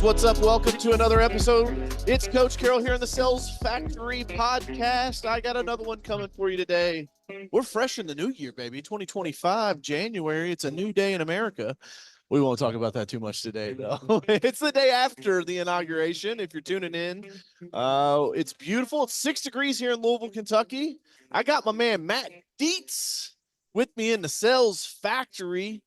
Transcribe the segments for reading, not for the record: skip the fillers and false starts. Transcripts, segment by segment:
What's up? Welcome to another episode. It's Coach Carroll here in the Sales Factory podcast. I got another one coming for you today. We're fresh in the new year, baby. 2025, January. It's a new day in America. We won't talk about that too much today, though. It's the day after the inauguration. If you're tuning in, it's beautiful. It's 6 degrees here in Louisville, Kentucky. I got my man Matt Dietz with me in the Sales Factory.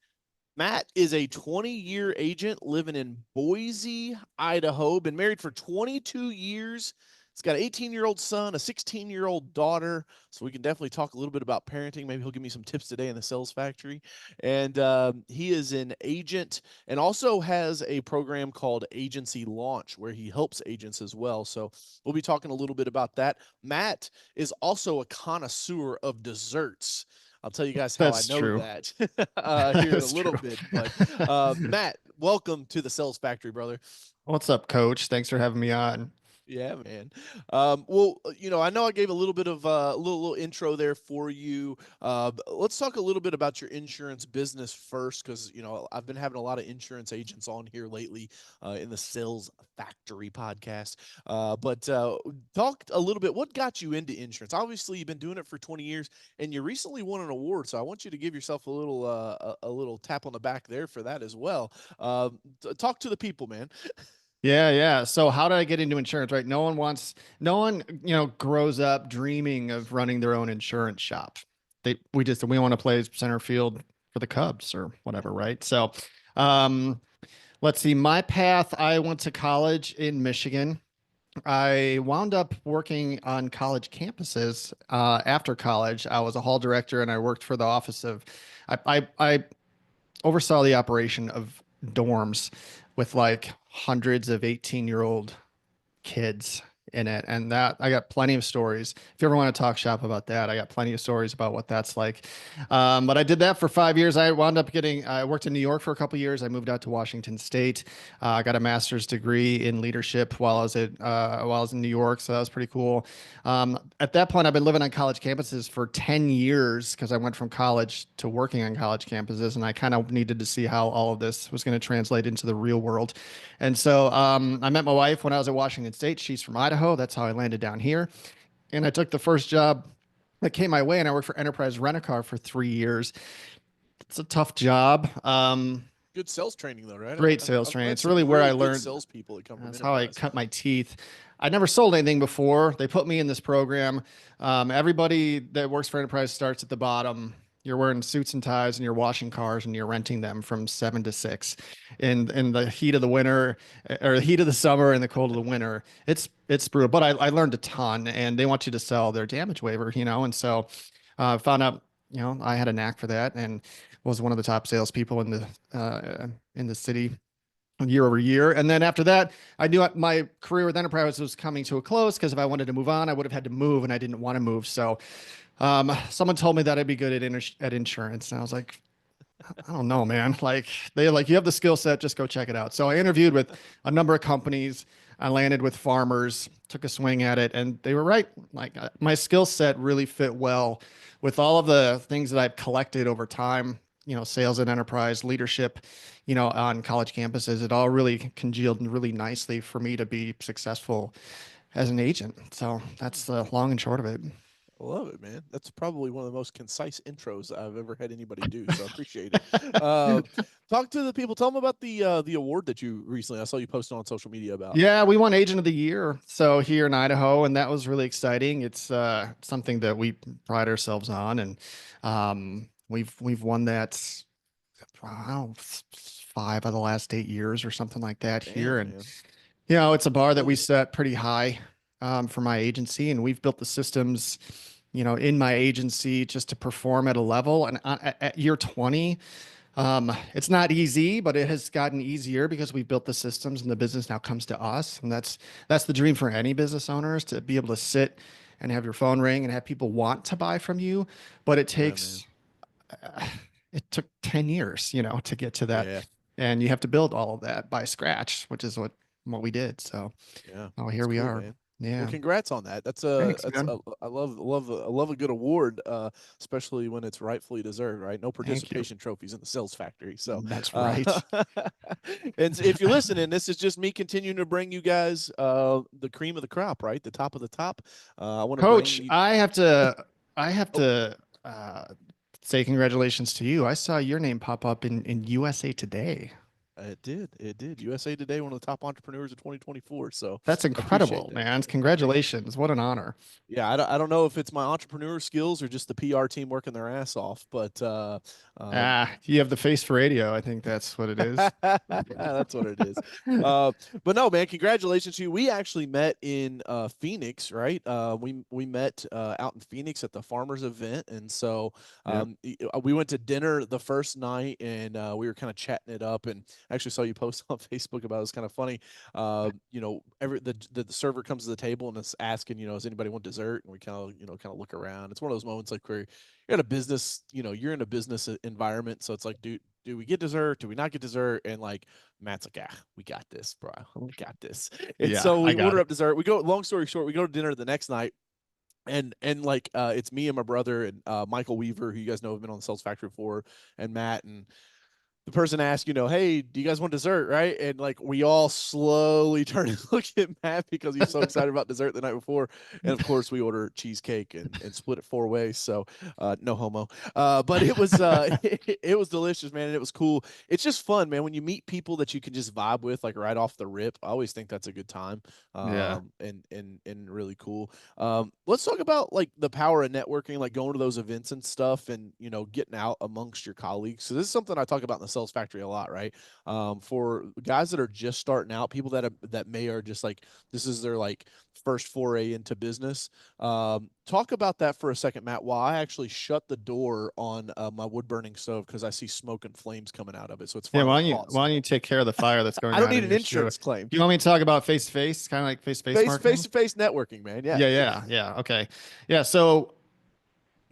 Matt is a 20-year agent living in Boise, Idaho. Been married for 22 years. He's got an 18-year-old son, a 16-year-old daughter. So we can definitely talk a little bit about parenting. Maybe he'll give me some tips today in the Sales Factory. And he is an agent and also has a program called Agency Launch where he helps agents as well. So we'll be talking a little bit about that. Matt is also a connoisseur of desserts. I'll tell you guys how That's I know true. that here in a little bit. But Matt, welcome to the Sales Factory, brother. What's up, Coach? Thanks for having me on. Yeah, man. Well, I know I gave a little bit of a little intro there for you. Let's talk a little bit about your insurance business first, because I've been having a lot of insurance agents on here lately in the Sales Factory podcast. But talk a little bit. What got you into insurance? Obviously, you've been doing it for 20 years, and you recently won an award. So I want you to give yourself a little tap on the back there for that as well. Talk to the people, man. Yeah. So how did I get into insurance, right? No one, grows up dreaming of running their own insurance shop. We want to play center field for the Cubs or whatever, right? So, let's see, my path, I went to college in Michigan. I wound up working on college campuses. After college, I was a hall director and I worked for the office of, I oversaw the operation of dorms with like hundreds of 18-year-old kids in it. And that I got plenty of stories. If you ever want to talk shop about that, I got plenty of stories about what that's like. But I did that for 5 years. I worked in New York for a couple of years. I moved out to Washington State. I got a master's degree in leadership while I was in New York. So that was pretty cool. At that point, I've been living on college campuses for 10 years because I went from college to working on college campuses. And I kind of needed to see how all of this was going to translate into the real world. And so I met my wife when I was at Washington State. She's from Idaho. That's how I landed down here. And I took the first job that came my way, and I worked for Enterprise Rent-A-Car for 3 years. It's a tough job. Good sales training, though, right? Great sales training. It's really where I learned. Salespeople that come from That's how I Enterprise. cut my teeth. I never sold anything before. They put me in this program. Everybody that works for Enterprise starts at the bottom. You're wearing suits and ties and you're washing cars and you're renting them from 7 to 6 in the heat of the winter or the heat of the summer and the cold of the winter. It's brutal, but I learned a ton, and they want you to sell their damage waiver, and so found out, I had a knack for that and was one of the top salespeople in the city year over year. And then after that, I knew my career with Enterprise was coming to a close, because if I wanted to move on, I would have had to move, and I didn't want to move. So someone told me that I'd be good at insurance. And I was like, I don't know, man. You have the skill set, just go check it out. So I interviewed with a number of companies. I landed with Farmers, took a swing at it, and they were right. My skill set really fit well with all of the things that I've collected over time, sales and enterprise leadership, on college campuses. It all really congealed really nicely for me to be successful as an agent. So that's the long and short of it. I love it, man. That's probably one of the most concise intros I've ever had anybody do, so I appreciate it. Talk to the people. Tell them about the award that you recently, I saw you posted on social media about. Yeah, we won Agent of the Year. So here in Idaho, and that was really exciting. It's something that we pride ourselves on, and we've won that, I don't know, 5 of the last 8 years or something like that. Damn, here. And man. it's a bar that we set pretty high for my agency, and we've built the systems, in my agency just to perform at a level. And at year 20, it's not easy, but it has gotten easier because we've built the systems, and the business now comes to us. And that's the dream for any business owners, to be able to sit and have your phone ring and have people want to buy from you. But it takes, it took 10 years, to get to that. Yeah. And you have to build all of that by scratch, which is what we did. So yeah, here we are. Man. Well, Yeah. congrats on that. Thanks, That's man. I love a good award, especially when it's rightfully deserved. Right, no Thank you. participation trophies in the sales factory. So, That's uh, right. and if you're listening, this is just me continuing to bring you guys the cream of the crop, right, the top of the top. I want to bring Coach, you. I have to uh, say congratulations to you. I saw your name pop up in USA Today. It did. It did. USA Today, one of the top entrepreneurs of 2024. So That's I appreciate incredible, that. man. I appreciate. Congratulations. What an honor. Yeah, I don't know if it's my entrepreneur skills or just the PR team working their ass off, but um, Ah, you have the face for radio. I think that's what it is. that's what it is. Uh, but no, man, congratulations to you. We actually met in Phoenix, right? We met out in Phoenix at the farmers event, and so Yep. we went to dinner the first night, and we were kind of chatting it up. And I actually saw you post on Facebook about it. It's kind of funny. Every the server comes to the table and is asking, does anybody want dessert? And we kind of kind of look around. It's one of those moments like where you're in a business, you're in a business environment, so it's like, do we get dessert? Do we not get dessert? And like Matt's like, we got this, bro. We got this. And Yeah, so I we got order it. up dessert. We go. Long story short, we go to dinner the next night. And like it's me and my brother and Michael Weaver, who you guys know have been on the Sales Factory before, and Matt, and the person asked, hey, do you guys want dessert? Right. And like we all slowly turn and look at Matt because he's so excited about dessert the night before. And of course, we order cheesecake and split it 4 ways. So no homo. But it was it was delicious, man. And it was cool. It's just fun, man. When you meet people that you can just vibe with, like right off the rip, I always think that's a good time. Yeah. And really cool. Let's talk about like the power of networking, like going to those events and stuff, and getting out amongst your colleagues. So this is something I talk about in the Sales Factory a lot, right? For guys that are just starting out, people that may are just like this is their like first foray into business. Talk about that for a second, Matt. While I actually shut the door on my wood burning stove because I see smoke and flames coming out of it, so it's Yeah, finally caught. why don't you take care of the fire that's I going don't on need in an your shoe? insurance claim. Do you want me to talk about face to face, kind of like face to face Face marketing? to face networking, man. Yeah. Yeah. Okay. Yeah. So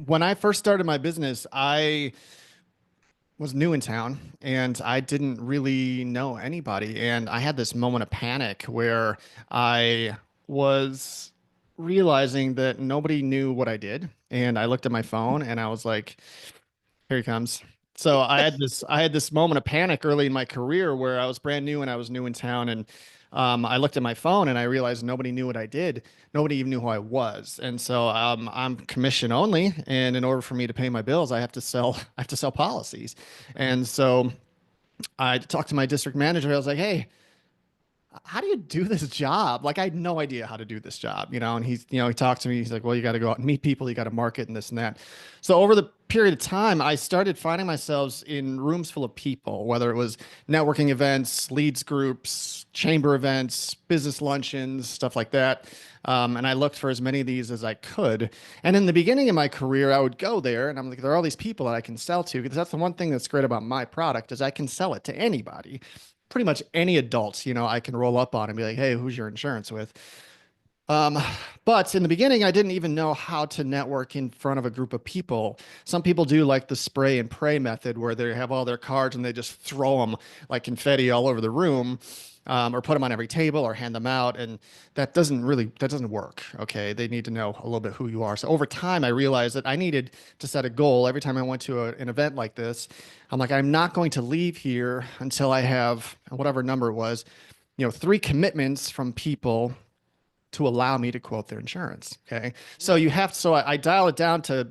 when I first started my business, I was new in town and I didn't really know anybody. And I had this moment of panic where I was realizing that nobody knew what I did. And I looked at my phone and I was like, here he comes. So I had this moment of panic early in my career where I was brand new and I was new in town, and I looked at my phone and I realized nobody knew what I did. Nobody even knew who I was. And so I'm commission only, and in order for me to pay my bills, I have to sell policies. And so I talked to my district manager. I was like, hey, how do you do this job? Like, I had no idea how to do this job, and he talked to me. He's like, well, you got to go out and meet people. You got to market and this and that. So over the period of time, I started finding myself in rooms full of people, whether it was networking events, leads groups, chamber events, business luncheons, stuff like that. And I looked for as many of these as I could. And in the beginning of my career, I would go there and I'm like, there are all these people that I can sell to, because that's the one thing that's great about my product is I can sell it to anybody, pretty much any adults, I can roll up on and be like, hey, who's your insurance with? Um, but in the beginning, I didn't even know how to network in front of a group of people. Some people do like the spray and pray method where they have all their cards and they just throw them like confetti all over the room, or put them on every table or hand them out. And that doesn't work. Okay. They need to know a little bit who you are. So over time, I realized that I needed to set a goal every time I went to an event like this. I'm like, I'm not going to leave here until I have whatever number it was, 3 commitments from people to allow me to quote their insurance. Okay. So I dial it down to,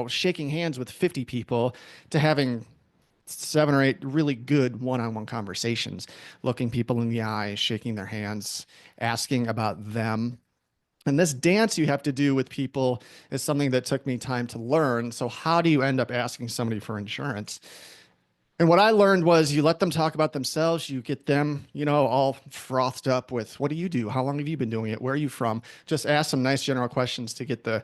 shaking hands with 50 people to having 7 or 8 really good one-on-one conversations, looking people in the eye, shaking their hands, asking about them. And this dance you have to do with people is something that took me time to learn. So how do you end up asking somebody for insurance? And what I learned was you let them talk about themselves. You get them, all frothed up with, what do you do? How long have you been doing it? Where are you from? Just ask some nice general questions to get the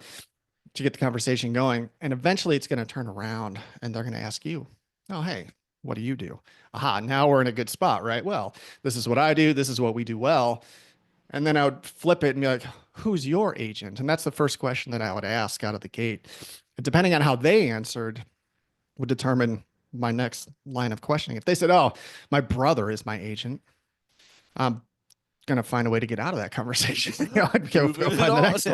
conversation going. And eventually it's going to turn around and they're going to ask you, oh, hey, what do you do? Aha, now we're in a good spot, right? Well, this is what I do. This is what we do well. And then I would flip it and be like, who's your agent? And that's the first question that I would ask out of the gate. And depending on how they answered would determine my next line of questioning. If they said, oh, my brother is my agent, um, going to find a way to get out of that conversation. I'd go Moving it find the on. next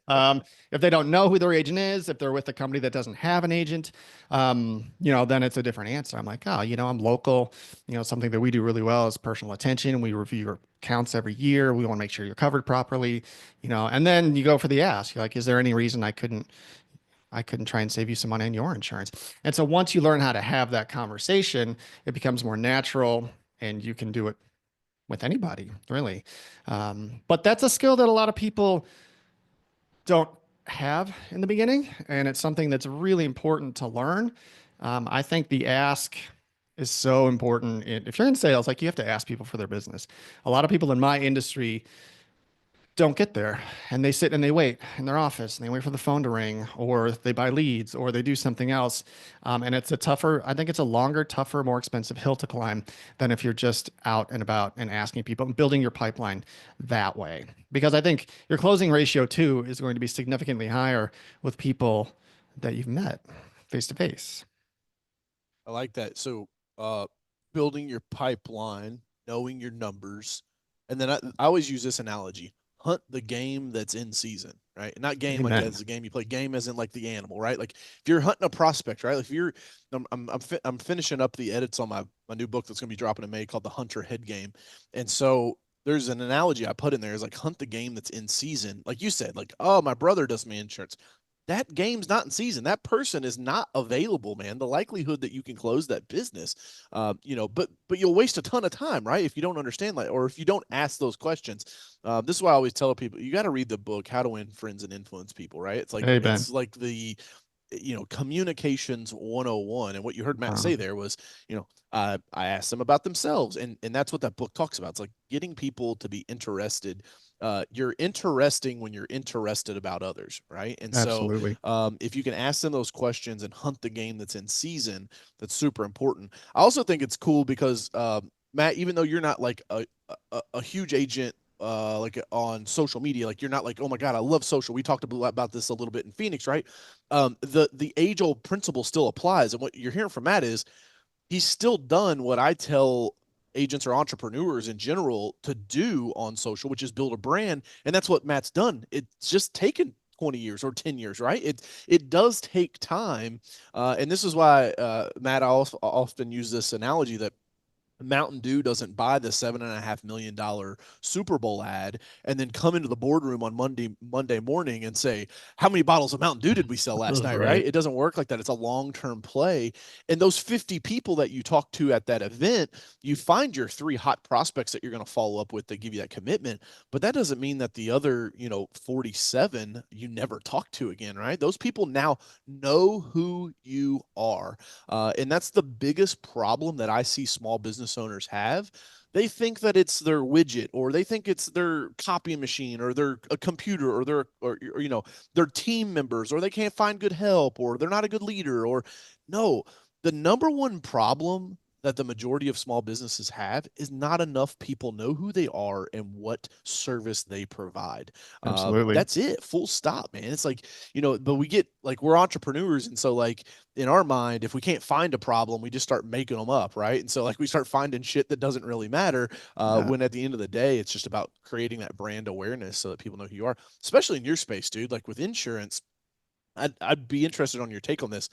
one. If they don't know who their agent is, if they're with a company that doesn't have an agent, then it's a different answer. I'm like, oh, I'm local. Something that we do really well is personal attention. We review your accounts every year. We want to make sure you're covered properly, and then you go for the ask. You're like, is there any reason I couldn't try and save you some money on your insurance? And so once you learn how to have that conversation, it becomes more natural and you can do it with anybody, really. But that's a skill that a lot of people don't have in the beginning. And it's something that's really important to learn. I think the ask is so important. If you're in sales, like you have to ask people for their business. A lot of people in my industry don't get there, and they sit and they wait in their office and they wait for the phone to ring, or they buy leads, or they do something else. And it's I think it's a longer, tougher, more expensive hill to climb than if you're just out and about and asking people and building your pipeline that way. Because I think your closing ratio too is going to be significantly higher with people that you've met face to face. I like that. So, building your pipeline, knowing your numbers, and then I always use this analogy: hunt the game that's in season, right? Not game like Amen. as a game you play. Game as in like the animal, right? Like if you're hunting a prospect, right? Like if you're, I'm finishing up the edits on my new book that's going to be dropping in May called The Hunter Head Game, and so there's an analogy I put in there is like hunt the game that's in season. Like you said, like, oh, my brother does me insurance. That game's not in season. That person is not available, man. The likelihood that you can close that business, but you'll waste a ton of time, right? If you don't understand that, or if you don't ask those questions. This is why I always tell people you got to read the book How to Win Friends and Influence People, right? It's like Hey, Ben. it's like the communications 101. And what you heard Matt say there was, I asked them about themselves, and that's what that book talks about. It's like getting people to be interested. You're interesting when you're interested about others, right? And so Absolutely. if you can ask them those questions and hunt the game that's in season, that's super important. I also think it's cool because Matt, even though you're not like a huge agent, like on social media, like you're not like, oh my god, I love social. We talked about this a little bit in Phoenix, right? The age old principle still applies, and what you're hearing from Matt is he's still done what I tell agents or entrepreneurs in general to do on social, which is build a brand. And that's what Matt's done. It's just taken 20 years or 10 years, right? It does take time. And this is why, Matt, I often use this analogy that Mountain Dew doesn't buy the $7.5 million Super Bowl ad and then come into the boardroom on Monday morning and say, how many bottles of Mountain Dew did we sell last night? Right? Right. It doesn't work like that. It's a long-term play. And those 50 people that you talk to at that event, you find your 3 hot prospects that you're going to follow up with that give you that commitment. But that doesn't mean that the other, 47 you never talk to again, right? Those people now know who you are. And that's the biggest problem that I see small business owners have. They think that it's their widget, or they think it's their copy machine, or their a computer, or their team members, or they can't find good help, or they're not a good leader, or no. The number one problem that the majority of small businesses have is not enough people know who they are and what service they provide. Absolutely. That's it, full stop, man. It's like, but we get like, we're entrepreneurs, and so like in our mind, if we can't find a problem, we just start making them up, right? And so like we start finding shit that doesn't really matter. Yeah. When at the end of the day, it's just about creating that brand awareness so that people know who you are, especially in your space, dude. Like with insurance, I'd be interested on your take on this.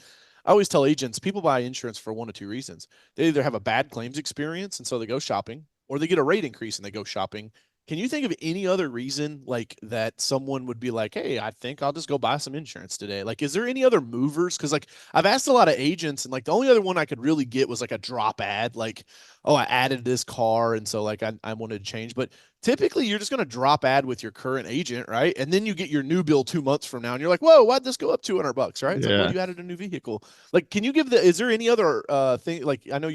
I always tell agents people buy insurance for one of two reasons. They either have a bad claims experience and so they go shopping, or they get a rate increase and they go shopping. Can you think of any other reason like that someone would be like, hey, I think I'll just go buy some insurance today? Like, is there any other movers? Because like I've asked a lot of agents, and like the only other one I could really get was like a drop ad, like, oh, I added this car, and so like I wanted to change. But typically you're just going to drop ad with your current agent, right? And then you get your new bill 2 months from now, and you're like, whoa, why'd this go up $200, right? It's like, well, Yeah. you added a new vehicle. Like, can you is there any other thing? Like, I know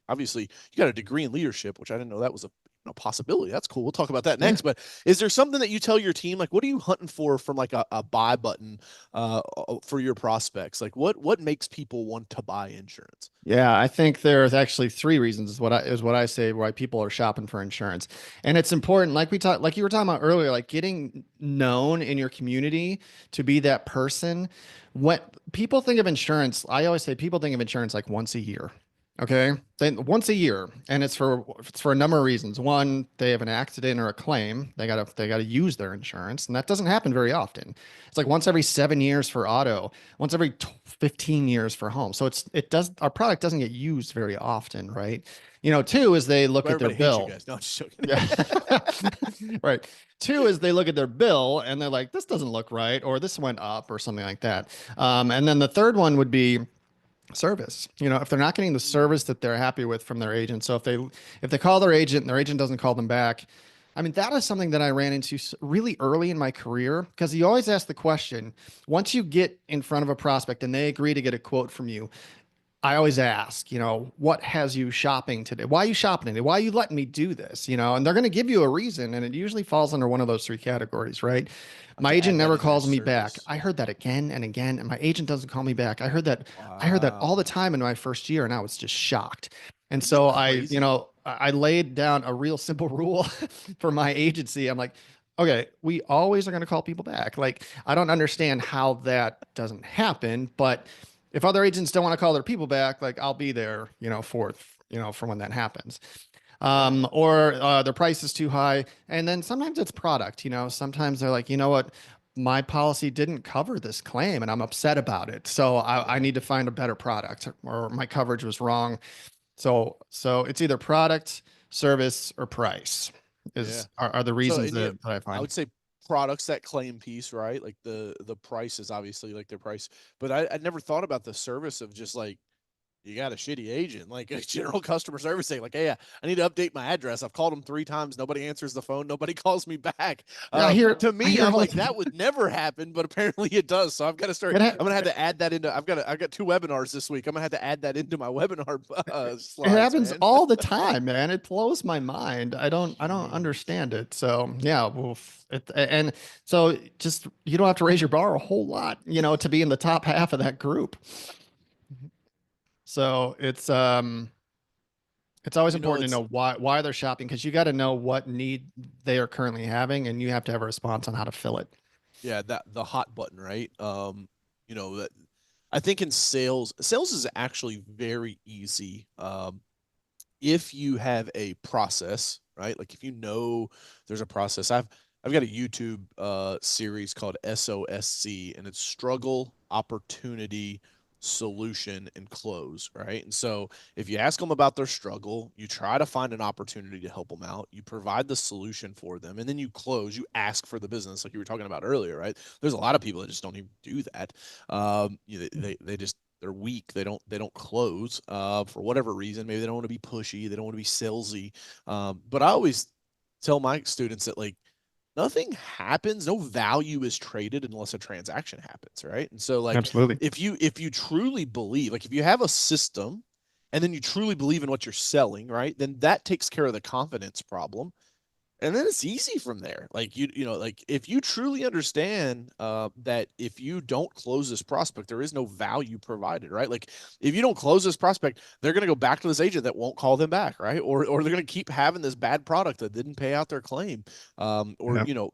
obviously you got a degree in leadership, which I didn't know that was a possibility. That's cool. We'll talk about that Yeah. next. But is there something that you tell your team, like, what are you hunting for from like a buy button for your prospects? Like, what makes people want to buy insurance? Yeah, I think there's actually 3 reasons is what I say why people are shopping for insurance. And it's important, like you were talking about earlier, like getting known in your community to be that person. When people think of insurance, I always say people think of insurance like once a year. Okay. Then once a year, and it's for a number of reasons. One, they have an accident or a claim. They gotta use their insurance, and that doesn't happen very often. It's like once every 7 years for auto, once every 15 years for home. So our product doesn't get used very often, right? Two is they look Well, at their everybody hates you bill. guys. No, I'm just joking. Yeah. Right. Two is they look at their bill and they're like, this doesn't look right, or this went up, or something like that. And then the third one would be service. If they're not getting the service that they're happy with from their agent. So if they call their agent and their agent doesn't call them back, I mean, that is something that I ran into really early in my career, because you always ask the question, once you get in front of a prospect and they agree to get a quote from you, I always ask, what has you shopping today? Why are you shopping today? Why are you letting me do this? And they're going to give you a reason. And it usually falls under one of those three categories, right? I have My to agent add that never into their calls me back. service. I heard that again and again, and my agent doesn't call me back. I heard that all the Wow. time in my first year, and I was just shocked. And Isn't that so crazy? I laid down a real simple rule for my agency. I'm like, okay, we always are going to call people back. Like, I don't understand how that doesn't happen, but if other agents don't want to call their people back, like I'll be there, for when that happens. Yeah. Or their price is too high. And then sometimes it's product, sometimes they're like, you know what? My policy didn't cover this claim and I'm upset about it. So I Yeah. need to find a better product, or my coverage was wrong. So it's either product, service, or price Yeah. are the So, reasons and that I I find. would say products, that claim piece, right? Like the price is obviously like their price, but I never thought about the service of just like you got a shitty agent, like a general customer service thing. Like, hey, I need to update my address. I've called them 3 times. Nobody answers the phone. Nobody calls me back. Yeah, I hear To I me, hear I'm all the like, time. that would never happen, but apparently it does. So I've got to start. It ha- I'm gonna have to add that into. I've got 2 webinars this week. I'm gonna have to add that into my webinar It slides, happens man. all the time, man. It blows my mind. I don't Jeez. understand it. So yeah, well, and so just you don't have to raise your bar a whole lot, to be in the top half of that group. So it's always You know, important to it's know why they're shopping, because you got to know what need they are currently having, and you have to have a response on how to fill it. yeah, that the hot button, right? That I think in sales is actually very easy. If you have a process, right? Like if you know there's a process. I've got a YouTube series called SOSC, and it's struggle, opportunity, solution, and close, right? And so if you ask them about their struggle, you try to find an opportunity to help them out, you provide the solution for them, and then you close, you ask for the business like you were talking about earlier, right? There's a lot of people that just don't even do that. They just they're weak. They don't close for whatever reason. Maybe they don't want to be pushy. They don't want to be salesy. But I always tell my students that like nothing happens, no value is traded unless a transaction happens, right? And so like Absolutely. if you truly believe, like if you have a system and then you truly believe in what you're selling, right? Then that takes care of the confidence problem, and then it's easy from there. Like like if you truly understand that if you don't close this prospect, there is no value provided, right? Like if you don't close this prospect, they're going to go back to this agent that won't call them back, right? Or they're going to keep having this bad product that didn't pay out their claim, or Yeah.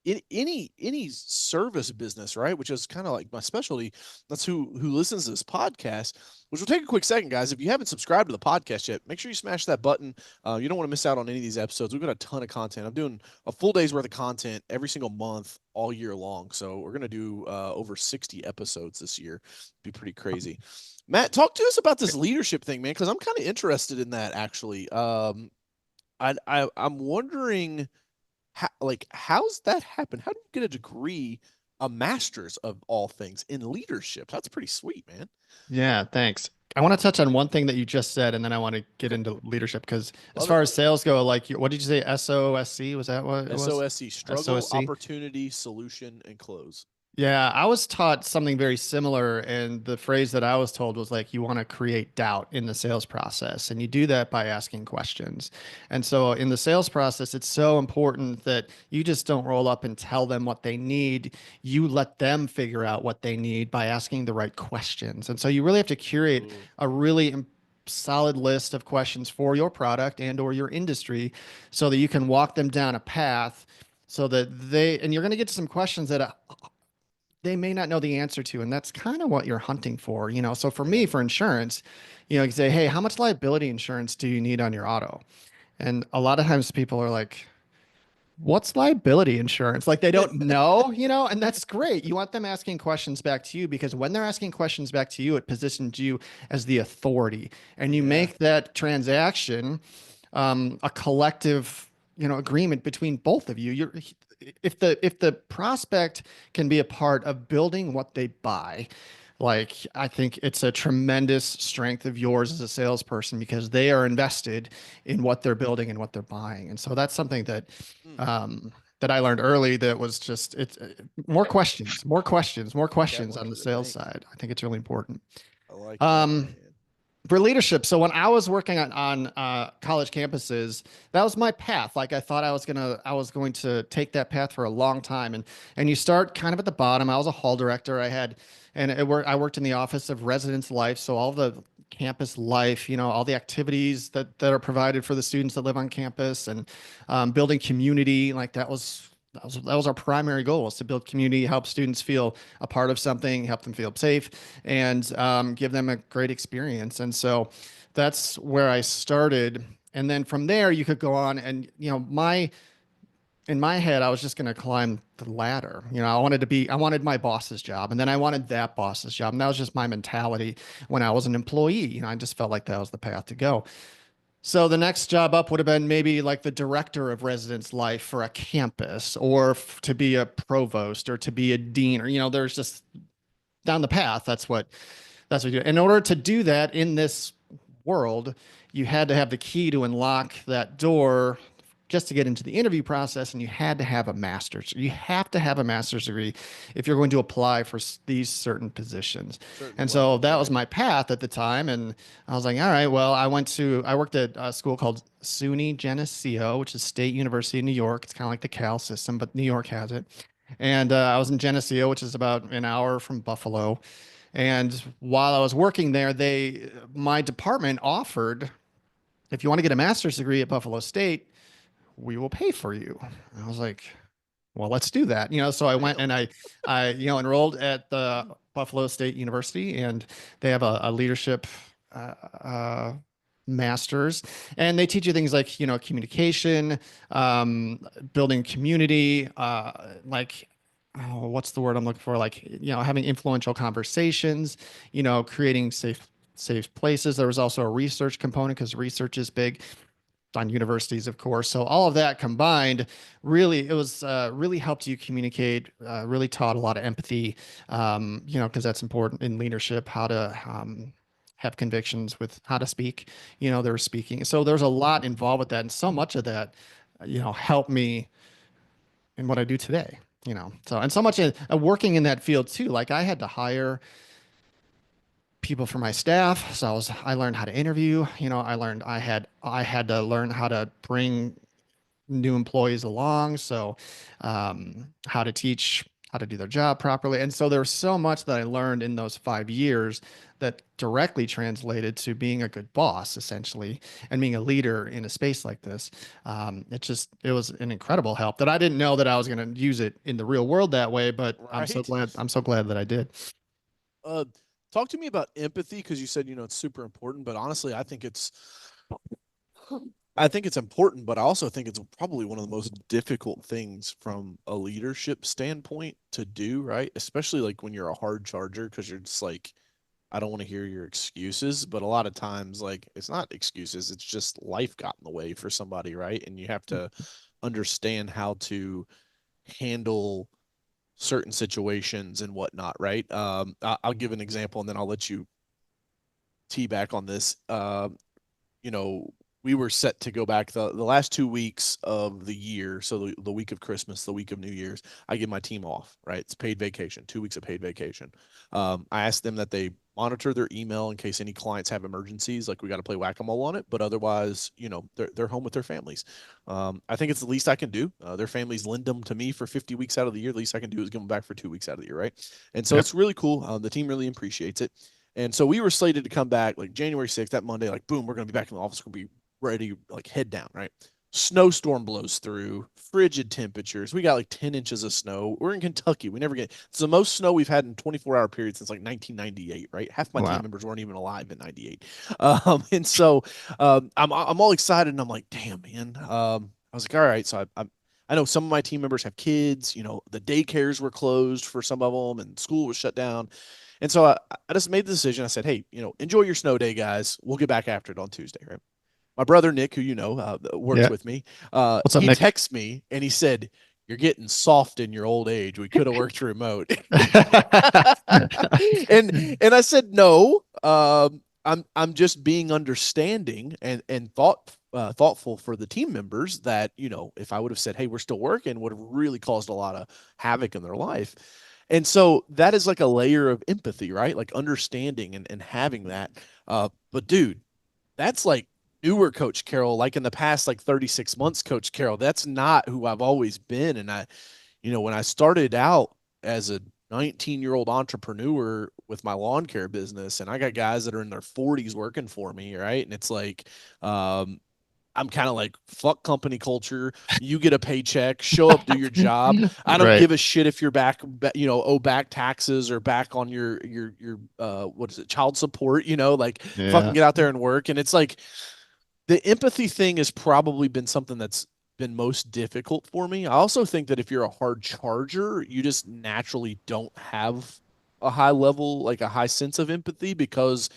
in any service business, right? Which is kind of like my specialty. That's who listens to this podcast. Which will take a quick second, guys. If you haven't subscribed to the podcast yet, make sure you smash that button. You don't want to miss out on any of these episodes. We've got a ton of content. I'm doing a full day's worth of content every single month, all year long. So we're gonna do over 60 episodes this year. Be pretty crazy. Matt, talk to us about this leadership thing, man, because I'm kind of interested in that actually. I'm wondering how's that happen? How do you get a degree, a master's of all things in leadership? That's pretty sweet, man. Yeah, thanks. I want to touch on one thing that you just said, and then I want to get Okay. into leadership, because as Love it. far as sales go, like, what did you say? SOSC? Was that what it was? SOSC, struggle, SOSC? opportunity, solution, and close. Yeah, I was taught something very similar, and the phrase that I was told was like, you want to create doubt in the sales process, and you do that by asking questions. And so in the sales process, it's so important that you just don't roll up and tell them what they need. You let them figure out what they need by asking the right questions. And so you really have to curate Ooh. a really solid list of questions for your product and or your industry, so that you can walk them down a path, so that and you're going to get to some questions that they may not know the answer to. And that's kind of what you're hunting for, you know? So for Yeah. me, for insurance, you know, you say, hey, how much liability insurance do you need on your auto? And a lot of times people are like, what's liability insurance? Like they don't know, you know, and that's great. You want them asking questions back to you because when they're asking questions back to you, it positions you as the authority and you Yeah. make that transaction a collective, you know, agreement between both of you. You're if the prospect can be a part of building what they buy, like I think it's a tremendous strength of yours as a salesperson because they are invested in what they're building and what they're buying. And so that's something that Hmm. that I learned early that was just it's more questions, more questions, more Cat questions went on to the the sales bank. side. I think it's really important. I like that, Um, man. for leadership. So when I was working on college campuses, that was my path. Like I thought I was going to take that path for a long time. And you start kind of at the bottom. I was a hall director. I worked in the office of residence life. So all the campus life, you know, all the activities that are provided for the students that live on campus and building community. Like that was our primary goal was to build community, help students feel a part of something, help them feel safe, and give them a great experience. And so that's where I started. And then from there, you could go on and, you know, in my head, I was just going to climb the ladder. You know, I wanted my boss's job and then I wanted that boss's job. And that was just my mentality when I was an employee. You know, I just felt like that was the path to go. So the next job up would have been maybe like the director of residence life for a campus or to be a provost or to be a dean or, you know, there's just down the path. That's what you do. In order to do that in this world, you had to have the key to unlock that door just to get into the interview process, and you had to have a master's. You have to have a master's degree if you're going to apply for these certain positions. Certain And so levels, that was right? my path at the time. And I was like, all right, well, I worked at a school called SUNY Geneseo, which is State University of New York. It's kind of like the Cal system, but New York has it. And I was in Geneseo, which is about an hour from Buffalo. And while I was working there, my department offered, if you want to get a master's degree at Buffalo State, we will pay for you. And I was like, well, let's do that. You know, so I went and Damn. you know, enrolled at the Buffalo State University, and they have a leadership uh, uh, master's, and they teach you things like, you know, communication, building community, like, oh, what's the word I'm looking for? Like, you know, having influential conversations, you know, creating safe places. There was also a research component because research is big on universities, of course. So all of that combined, really, it was really helped you communicate. Really taught a lot of empathy, you know, because that's important in leadership. How to have convictions with how to speak. You know, they're speaking. So there's a lot involved with that, and so much of that, you know, helped me in what I do today. You know, so and so much working in that field too. Like I had to hire people for my staff. So I learned how to interview, you know, I had to learn how to bring new employees along. So, how to teach, how to do their job properly. And so there's so much that I learned in those 5 years that directly translated to being a good boss, essentially, and being a leader in a space like this. It was an incredible help that I didn't know that I was going to use it in the real world that way, but Right. I'm so glad that I did. Uh, Talk to me about empathy because you said, it's super important, but honestly, I think it's important, but I also think it's probably one of the most difficult things from a leadership standpoint to do, right? Especially like when you're a hard charger because you're just like, I don't want to hear your excuses, but a lot of times, like, it's not excuses, it's just life got in the way for somebody, right? And you have to understand how to handle certain situations and whatnot, right? I'll give an example and then I'll let you tee back on this. You know, we were set to go back the last 2 weeks of the year. So the week of Christmas, the week of New Year's, I give my team off, right? It's paid vacation, 2 weeks of paid vacation. I asked them that they monitor their email in case any clients have emergencies. Like we got to play whack-a-mole on it, but otherwise, they're home with their families. I think it's the least I can do. Their families lend them to me for 50 weeks out of the year. The least I can do is give them back for 2 weeks out of the year, right? And so Yep. it's really cool. The team really appreciates it. And so we were slated to come back like January 6th, that Monday, like boom, we're going to be back in the office. We're going to be ready, like head down, right? snowstorm blows through, frigid temperatures. We got like 10 inches of snow. We're in Kentucky. We never get it's the most snow we've had in 24-hour period since like 1998, right? Half my team Wow. members weren't even alive in 98. And so I'm all excited and I'm like, damn, man. I was like, all right. So I know some of my team members have kids, the daycares were closed for some of them and school was shut down. And so I just made the decision. I said, hey, enjoy your snow day, guys. We'll get back after it on Tuesday, right? My brother Nick, who works Yeah. with me, What's up, he Nick? texts me and he said, "You're getting soft in your old age. We could have worked remote." and I said, "No, I'm just being understanding and thoughtful for the team members that if I would have said, hey, we're still working, would have really caused a lot of havoc in their life." And so that is like a layer of empathy, right? Like understanding and having that. But dude, that's like newer Coach Carroll, like in the past like 36 months, Coach Carroll. That's not who I've always been. And when I started out as a 19-year-old entrepreneur with my lawn care business, and I got guys that are in their 40s working for me, right? And it's like, I'm kind of like, fuck company culture. You get a paycheck, show up, do your job. I don't Right. give a shit if you're owe back taxes or back on your what is it, child support, like fucking Yeah. get out there and work. And it's like the empathy thing has probably been something that's been most difficult for me. I also think that if you're a hard charger, you just naturally don't have a high level, like a high sense of empathy because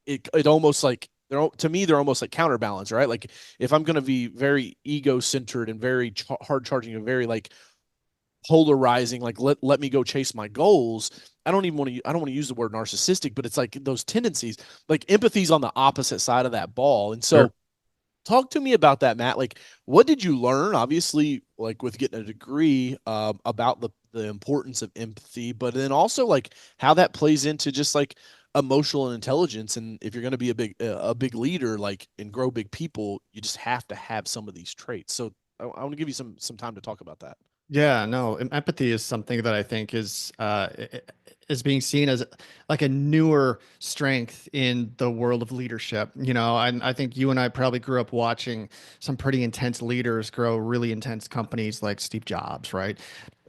it almost like to me they're almost like counterbalance, right? Like if I'm going to be very ego centered and very hard charging and very like polarizing, like let me go chase my goals. I don't want to use the word narcissistic, but it's like those tendencies, like empathy's on the opposite side of that ball. And Sure. so talk to me about that, Matt. Like, what did you learn? Obviously, like with getting a degree, about the importance of empathy, but then also like how that plays into just like emotional intelligence. And if you're going to be a big leader, like and grow big people, you just have to have some of these traits. So I want to give you some time to talk about that. Yeah, no, empathy is something that I think is being seen as like a newer strength in the world of leadership. I think you and I probably grew up watching some pretty intense leaders grow really intense companies like Steve Jobs, right?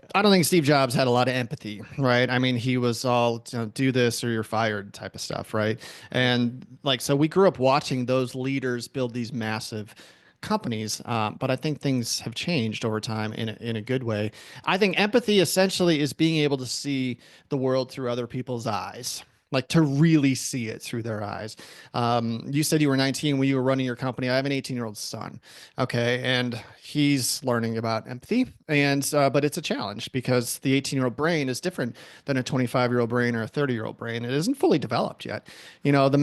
Yeah. I don't think Steve Jobs had a lot of empathy, right? I mean, he was all, do this or you're fired type of stuff, right? Yep. And like, so we grew up watching those leaders build these massive companies, but I think things have changed over time in a good way. I think empathy essentially is being able to see the world through other people's eyes. Like to really see it through their eyes. You said you were 19 when you were running your company. I have an 18-year-old son. Okay. And he's learning about empathy. And, but it's a challenge because the 18-year-old brain is different than a 25-year-old brain or a 30-year-old brain. It isn't fully developed yet. The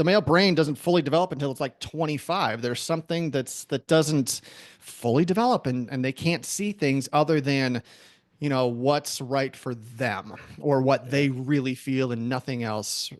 male brain doesn't fully develop until it's like 25. There's something that doesn't fully develop and they can't see things other than what's right for them or what Yeah. they really feel and nothing else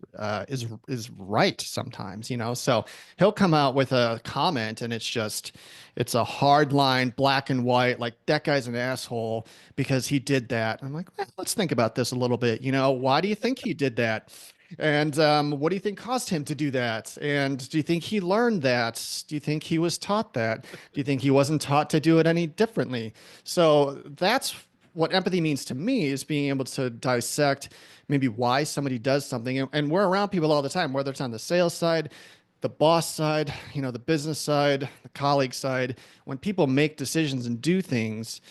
is right sometimes. So he'll come out with a comment and it's a hard line, black and white, like that guy's an asshole because he did that. I'm like, let's think about this a little bit. Why do you think he did that? And what do you think caused him to do that? And do you think he learned that? Do you think he was taught that? Do you think he wasn't taught to do it any differently? So that's what empathy means to me, is being able to dissect maybe why somebody does something. And we're around people all the time, whether it's on the sales side, the boss side, the business side, the colleague side. When people make decisions and do things,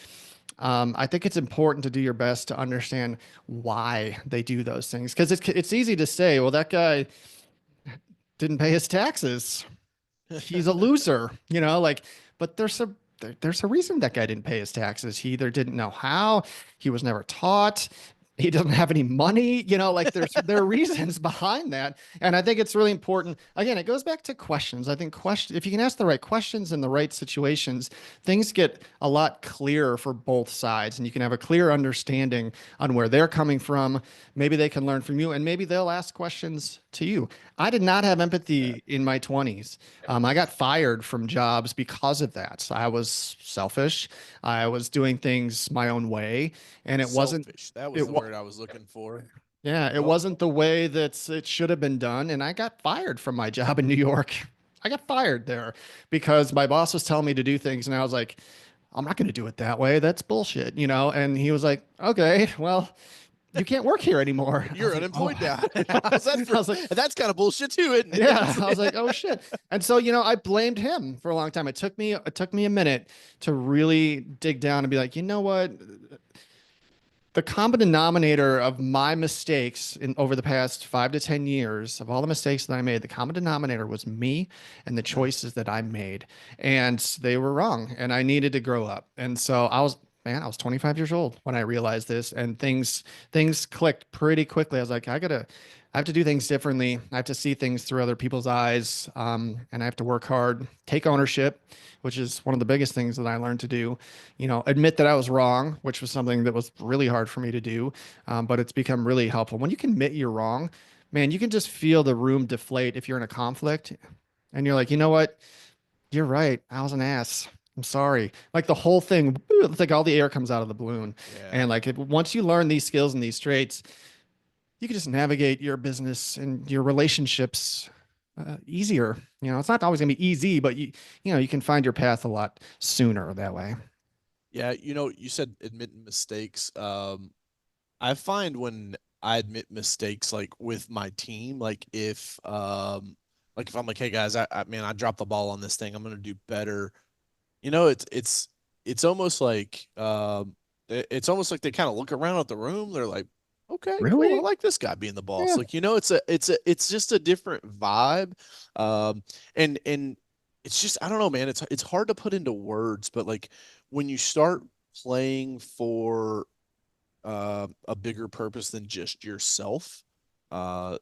I think it's important to do your best to understand why they do those things. Because it's easy to say, well, that guy didn't pay his taxes, he's a loser, like, but there's a reason that guy didn't pay his taxes. He either didn't know how, he was never taught, he doesn't have any money, like there are reasons behind that. And I think it's really important. Again, it goes back to questions. I think if you can ask the right questions in the right situations, things get a lot clearer for both sides and you can have a clear understanding on where they're coming from. Maybe they can learn from you and maybe they'll ask questions to you. I did not have Yeah. empathy in my 20s. I got fired from jobs because of that. I was selfish. I was doing things my own way, and it wasn't Selfish. That was it the wa- word I was looking for. yeah, it Yep. wasn't the way that it should have been done, and I got fired from my job in New York. I got fired there because my boss was telling me to do things, and I was like, I'm not going to do it that way. That's bullshit, you know? And he was like, okay, well, you can't work here anymore. I You're was like, oh, unemployed now. How's that I for? was like, That's kind of bullshit too, isn't yeah, it? I was like, oh shit. And so, I blamed him for a long time. It took me a minute to really dig down and be like, you know what? The common denominator of my mistakes in over the past 5 to 10 years, of all the mistakes that I made, the common denominator was me and the Yeah. choices that I made. And they were wrong. And I needed to grow up. And so I was 25 years old when I realized this, and things clicked pretty quickly. I was like, I have to do things differently. I have to see things through other people's eyes. And I have to work hard, take ownership, which is one of the biggest things that I learned to do. Admit that I was wrong, which was something that was really hard for me to do. But it's become really helpful. When you can admit you're wrong, man, you can just feel the room deflate if you're in a conflict and you're like, you know what? You're right. I was an ass. I'm sorry. Like the whole thing, it's like all the air comes out of the balloon. Yeah. And like once you learn these skills and these traits, you can just navigate your business and your relationships easier. It's not always gonna be easy, but you can find your path a lot sooner that way. Yeah, you said admitting mistakes. I find when I admit mistakes like with my team, like if I'm like, hey guys, man, I dropped the ball on this thing. I'm gonna do better. It's almost like it's almost like they kind of look around at the room. They're like, okay, cool. I Really? like this guy being the boss. Yeah. Like, it's just a different vibe. Um, and it's just I don't know, man. It's hard to put into words, but like when you start playing for a bigger purpose than just yourself, uh,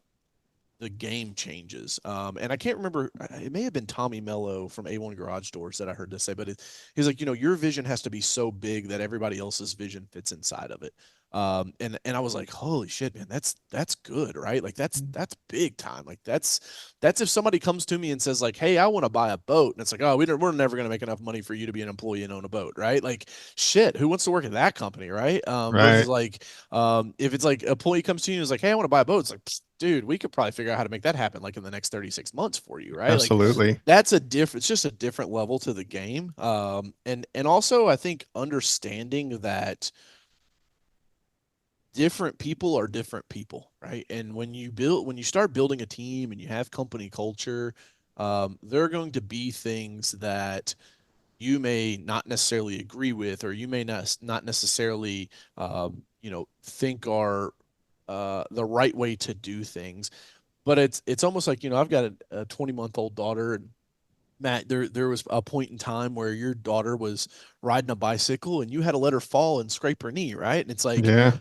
the game changes. And I can't remember, it may have been Tommy Mello from A1 Garage Doors that I heard this say, but he's like, your vision has to be so big that everybody else's vision fits inside of it. And I was like, holy shit, man, that's good, right? Like that's big time. Like that's if somebody comes to me and says like, hey, I want to buy a boat, and it's like, oh, we're never gonna make enough money for you to be an employee and own a boat, right? Like, shit, who wants to work at that company, right? Versus Right. like, if it's like a employee comes to you and is like, hey, I want to buy a boat, it's like, dude, we could probably figure out how to make that happen like in the next 36 months for you, right? Like Absolutely. it's just a different level to the game. And also I think understanding that different people are different people, right? And when you start building a team and you have company culture, there are going to be things that you may not necessarily agree with, or you may not necessarily, think are the right way to do things. But it's almost like I've got a 20-month-old daughter, and Matt, there was a point in time where your daughter was riding a bicycle and you had to let her fall and scrape her knee, right? And it's like Yeah.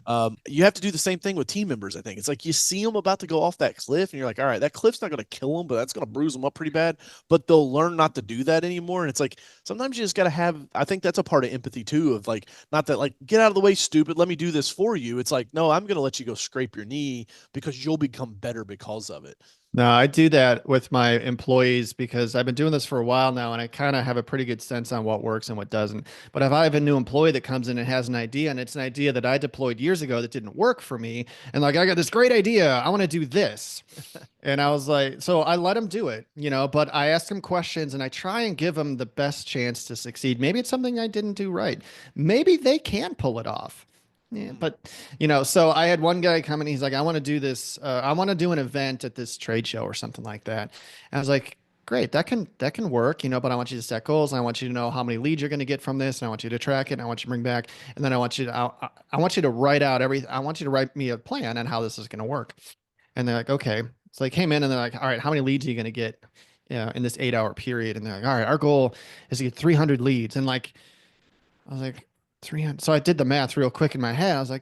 you have to do the same thing with team members. I think it's like you see them about to go off that cliff, and you're like, all right, that cliff's not going to kill them, but that's going to bruise them up pretty bad. But they'll learn not to do that anymore. And it's like sometimes you just got to have. I think that's a part of empathy too, of like not that like get out of the way, stupid. Let me do this for you. It's like no, I'm going to let you go scrape your knee because you'll become better because of it. No, I do that with my employees because I've been doing this for a while now, and I kind of have a pretty good sense on what works and what doesn't. But if I have a new employee that comes in and has an idea, and it's an idea that I deployed years ago that didn't work for me, and like I got this great idea, I want to do this. And I was like, so I let him do it, but I ask him questions and I try and give him the best chance to succeed. Maybe it's something I didn't do right. Maybe they can pull it off. Yeah, Mm. but so I had one guy come and he's like, I want to do this. I want to do an event at this trade show or something like that. And I was like, great, that can work, but I want you to set goals. And I want you to know how many leads you're going to get from this. And I want you to track it. And I want you to bring back. And then I want you to write out I want you to write me a plan on how this is going to work. And they're like, okay. It's like, came in and they're like, all right, how many leads are you going to get, in this 8 hour period? And they're like, all right, our goal is to get 300 leads. And like, I was like, 300. So I did the math real quick in my head. I was like,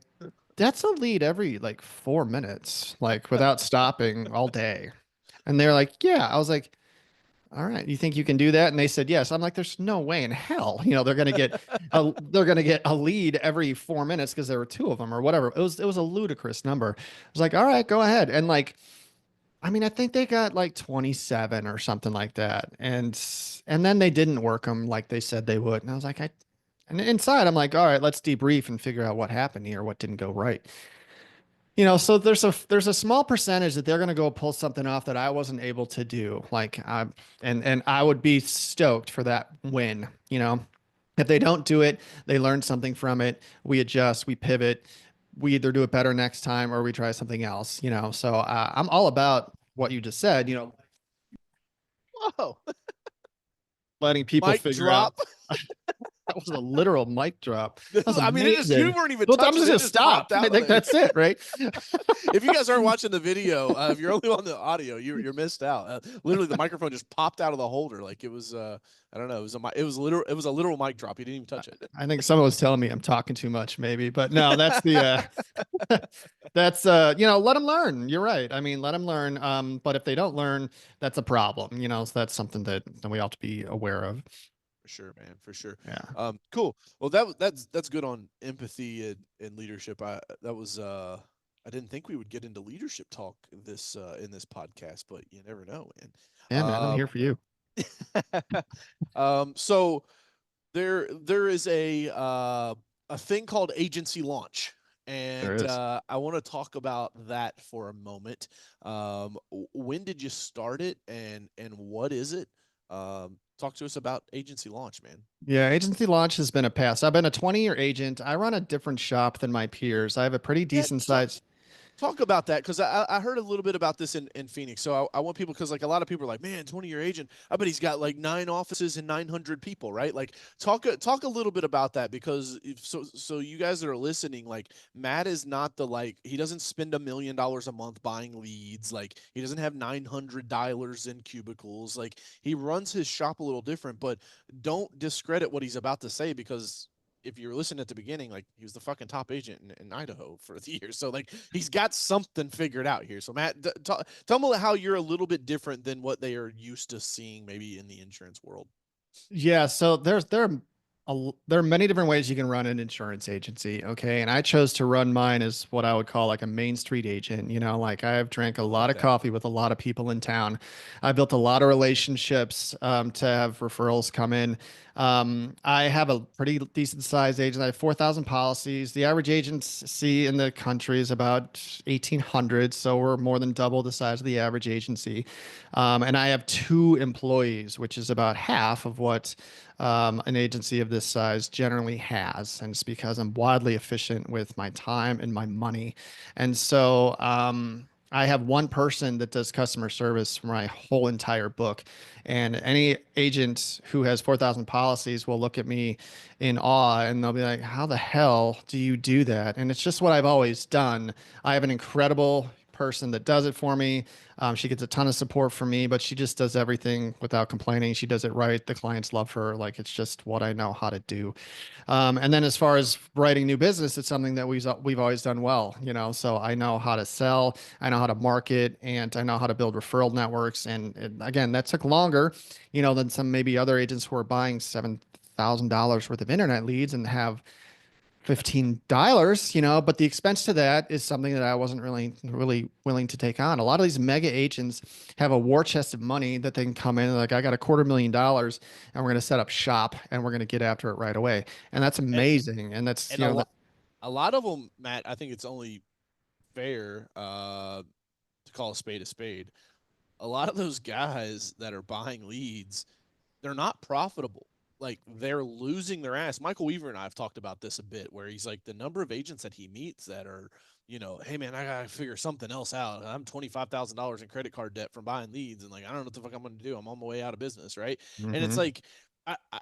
that's a lead every like 4 minutes, like without stopping all day. And they're like, yeah. I was like, all right, you think you can do that? And they said yes. I'm like, there's no way in hell, they're gonna get a lead every 4 minutes because there were two of them or whatever. It was a ludicrous number. I was like, all right, go ahead. And like, I mean, I think they got like 27 or something like that. And then they didn't work them like they said they would. And I was like, and inside I'm like, all right, let's debrief and figure out what happened here, what didn't go right. So there's a small percentage that they're going to go pull something off that I wasn't able to do. And I would be stoked for that win. If they don't do it, they learn something from it. We adjust, we pivot, we either do it better next time or we try something else. So I'm all about what you just said. Whoa. Letting people Mic figure out. drop. That was a literal mic drop. That was I mean, you amazing. weren't even Well, I'm touching just it. It gonna just popped stop. I out of think there. that's it, right? If you guys aren't watching the video, if you're only on the audio, you're missed out. Literally, the microphone just popped out of the holder like it was. I don't know. It was a literal mic drop. You didn't even touch it. I think someone was telling me I'm talking too much, maybe, but no, that's the that's let them learn. You're right. I mean, let them learn. But if they don't learn, that's a problem. So that's something that we ought to be aware of. For sure, man. For sure. Yeah. Cool. Well, that's good on empathy and leadership. That was I didn't think we would get into leadership talk this in this podcast, but you never know, Yeah, man, I'm man. here for you. So there is a thing called agency launch, There and is. I want to talk about that for a moment. When did you start it, and what is it? Talk to us about agency launch, man. Yeah, agency launch has been a pass. I've been a 20-year agent. I run a different shop than my peers. I have a pretty Yeah, decent size. talk about that because I heard a little bit about this in Phoenix. So I want people because like a lot of people are like, man, 20-year agent. I bet he's got like 9 offices and 900 people, right? Like talk a little bit about that because so you guys that are listening, like Matt is not the like he doesn't spend $1 million a month buying leads. Like he doesn't have 900 dialers in cubicles. Like he runs his shop a little different, but don't discredit what he's about to say because if you were listening at the beginning, like he was the fucking top agent in Idaho for the year. So like he's got something figured out here. So Matt, tell me how you're a little bit different than what they are used to seeing maybe in the insurance world. Yeah, so there are many different ways you can run an insurance agency, okay? And I chose to run mine as what I would call like a Main Street agent, like I have drank a I lot like of that. coffee with a lot of people in town. I built a lot of relationships to have referrals come in. I have a pretty decent sized agent. I have 4,000 policies. The average agency in the country is about 1,800, so we're more than double the size of the average agency. And I have 2 employees, which is about half of what an agency of this size generally has. And it's because I'm wildly efficient with my time and my money. And so I have one person that does customer service for my whole entire book. And any agent who has 4,000 policies will look at me in awe and they'll be like, how the hell do you do that? And it's just what I've always done. I have an incredible person that does it for me. She gets a ton of support from me, but she just does everything without complaining. She does it right. The clients love her. Like it's just what I know how to do. And then as far as writing new business, it's something that we've always done well. So I know how to sell, I know how to market, and I know how to build referral networks. And again, that took longer, than some maybe other agents who are buying $7,000 worth of internet leads and have 15 dollars, but the expense to that is something that I wasn't really willing to take on. A lot of these mega agents have a war chest of money that they can come in like, I got $250,000 and we're going to set up shop and we're going to get after it right away. And that's And amazing. And that's, and a lot of them, Matt. I think it's only fair to call a spade a spade. A lot of those guys that are buying leads, they're not profitable. Like they're losing their ass. Michael Weaver and I have talked about this a bit, where he's like the number of agents that he meets that are, hey man, I gotta figure something else out. I'm $25,000 in credit card debt from buying leads, and like I don't know what the fuck I'm gonna do. I'm on my way out of business, right? And it's Mhm. like, I, I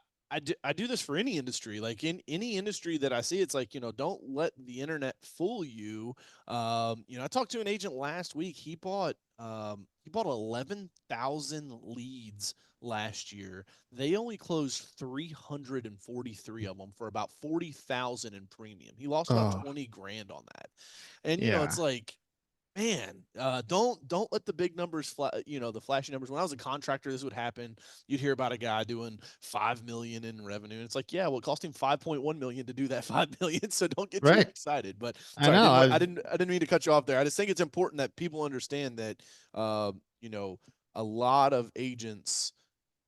I do this for any industry. Like in any industry that I see, it's like, don't let the internet fool you. I talked to an agent last week. He bought 11,000 leads last year. They only closed 343 of them for about 40,000 in premium. He lost about Oh, 20 grand on that. And it's yeah. like, man, don't let the big numbers the flashy numbers. When I was a contractor, this would happen. You'd hear about a guy doing 5 million in revenue, and it's like, yeah, well, it cost him 5.1 million to do that 5 million. So don't get too Right. excited. But I sorry, know. I didn't mean to cut you off there. I just think it's important that people understand that uh, you know a lot of agents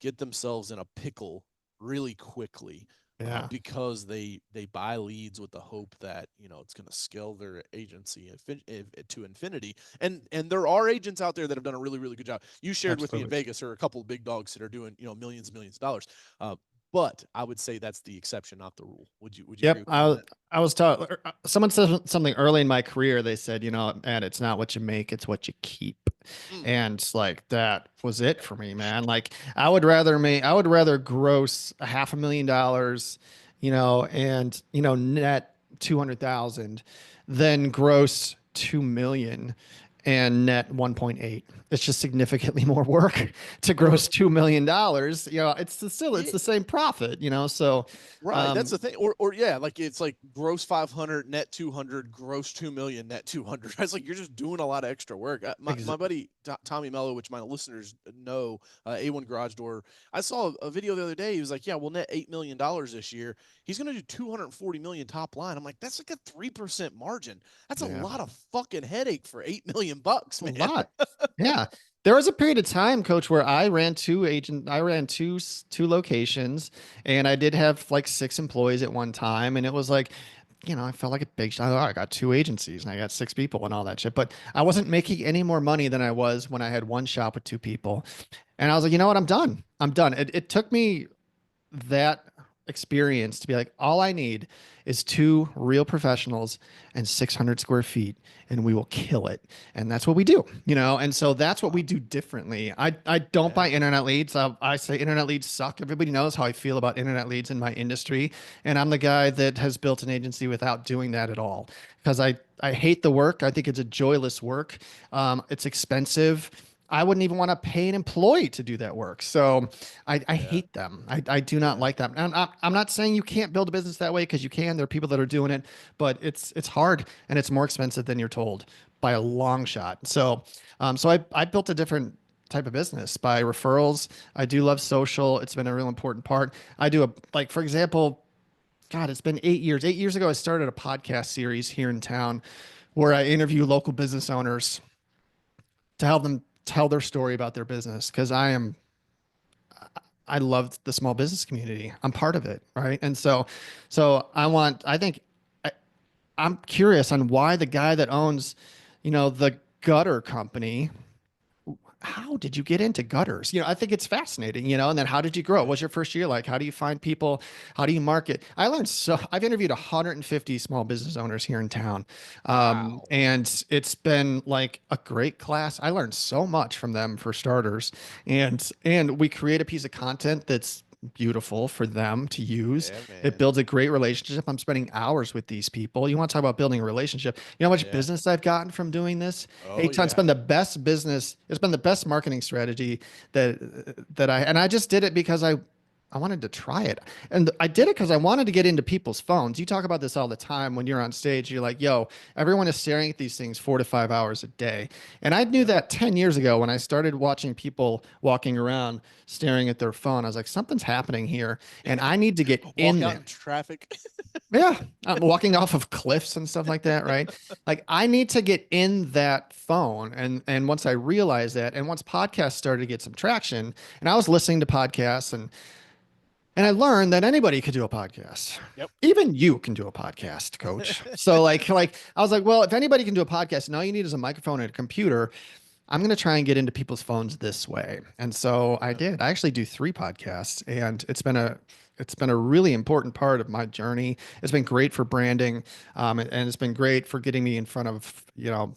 get themselves in a pickle really quickly. Yeah. because they buy leads with the hope that it's going to scale their agency to infinity. And there are agents out there that have done a really really good job. You shared with me in Absolutely. Vegas are a couple of big dogs that are doing millions and millions of dollars. But I would say that's the exception, not the rule. Would you agree Yep. with me on that? I was taught, someone said something early in my career. They said, man, it's not what you make, it's what you keep. Mm, And like, that was it for me, man. Like I would rather gross $500,000, and, net 200,000 than gross 2 million and net 1.8. It's just significantly more work to gross or $2 million. It's yeah, the same profit, so, right. That's um, the thing. Or yeah, like it's like gross 500, net 200, gross 2 million, net 200. I was like, you're just doing a lot of extra work. ex- My buddy Tommy Mello, which my listeners know, A1 Garage Door. I saw a video the other day. He was like, yeah, we'll net $8 million this year. He's going to do 240 million top line. I'm like, that's like a 3% margin. That's a yeah. lot of fucking headache for $8 million, A man. lot. Yeah. There was a period of time, coach, where I ran two locations, and I did have like 6 employees at one time. And it was like, I felt like a big shot. I got two agencies and I got 6 people and all that shit. But I wasn't making any more money than I was when I had one shop with 2 people. And I was like, you know what? I'm done. I'm done. It took me that experience to be like, all I need is two real professionals and 600 square feet, and we will kill it. And that's what we do, And so that's what we do differently. I don't buy Yeah. internet leads. I say internet leads suck. Everybody knows how I feel about internet leads in my industry. And I'm the guy that has built an agency without doing that at all because I hate the work. I think it's a joyless work. It's expensive. I wouldn't even want to pay an employee to do that work. So I Yeah. hate them. I do not Yeah. like them. And I'm not saying you can't build a business that way because you can. There are people that are doing it, but it's hard and it's more expensive than you're told by a long shot. So I built a different type of business by referrals. I do love social. It's been a real important part. I do like, for example, God, it's been 8 years. 8 years ago, I started a podcast series here in town where I interview local business owners to help them tell their story about their business because I love the small business community. I'm part of it, right? And so I think I, I'm curious on why the guy that owns, the gutter company, how did you get into gutters? I think it's fascinating, and then how did you grow? What Yeah. was your first year like? How do you find people? How do you market? I've interviewed 150 small business owners here in town. Wow. And it's been like a great class. I learned so much from them for starters. And we create a piece of content that's beautiful for them to use. Yeah, It man. builds a great relationship. I'm spending hours with these people. You want to talk about building a relationship? You know how much Yeah. business I've gotten from doing this? Oh A ton. It's yeah. been the best business. It's been the best marketing strategy I just did it because I wanted to try it. And I did it because I wanted to get into people's phones. You talk about this all the time when you're on stage. You're like, yo, everyone is staring at these things 4 to 5 hours a day. And I knew Yep. that 10 years ago when I started watching people walking around staring at their phone. I was like, something's happening here and I need to get Walk in out there. in traffic. Yeah, I'm walking off of cliffs and stuff like that, right? Like I need to get in that phone, and once I realized that, and once podcasts started to get some traction, and I was listening to podcasts, and I learned that anybody could do a podcast. Yep. Even you can do a podcast, coach. So like I was like, well, if anybody can do a podcast, and all you need is a microphone and a computer, I'm going to try and get into people's phones this way. And so I Yep. did. I actually do 3 podcasts, and it's been a really important part of my journey. It's been great for branding, and it's been great for getting me in front of,